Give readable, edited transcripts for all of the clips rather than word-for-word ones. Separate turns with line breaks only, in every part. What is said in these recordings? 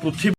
ପୃଥିବୀ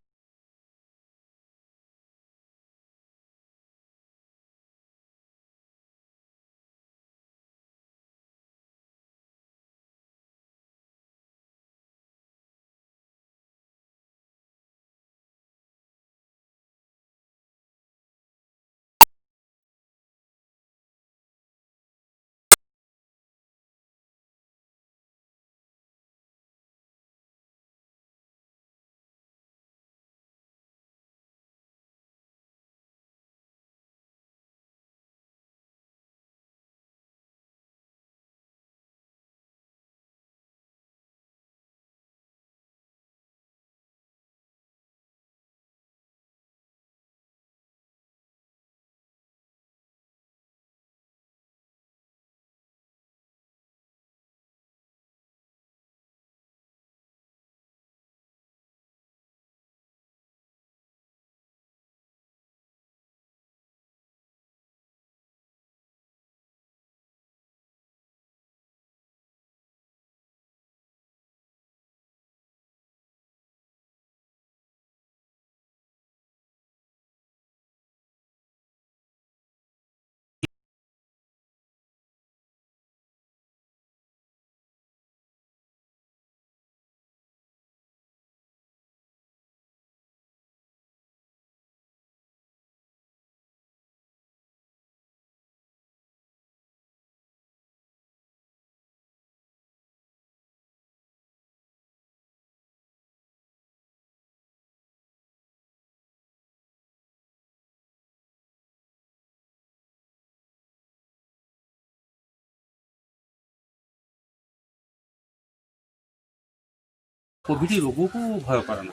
कोविड रोग को भय करना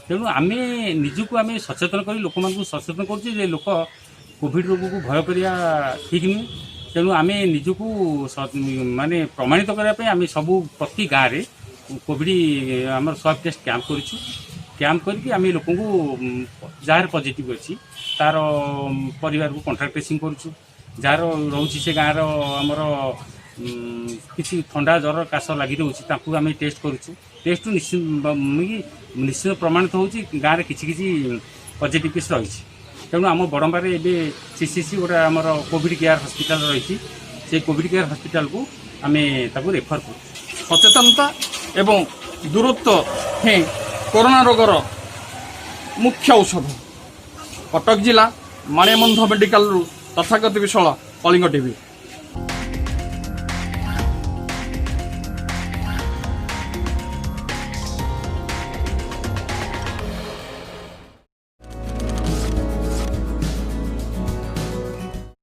तेणु आम निजक आम सचेतन कर लोक सचेतन कर लोक कोविड रोग को भय करिया ठीक नुहे। तेणु आम निजक माने प्रमाणित करने आम सब प्रति गाँव में कोविड आम स्वाब टेस्ट कैंप करूँ। कैंप करके आम लोक जार पॉजिटिव अच्छी तार परिवार को कॉन्ट्रैक्ट ट्रेसिंग करूँ। जार रोचे से गाँव आमर किसी थंडा जर काश लगी रोचे आम टेस्ट करूँ। टेस्ट निश्चित प्रमाणित हो गाँव में किसी पॉजिटिव केस रही। तेणु आम बड़म्बार एवं सीसीसी गोटे आमर कोविड केयर हॉस्पिटल रही से कोविड केयर हॉस्पिटल को आम रेफर कर।
सचेतनता एवं दूरत्व ही कोरोना रोगर मुख्य औषध। कटक जिला माणिबंध मेडिकल तथागत विशाल कलिंग टीवी।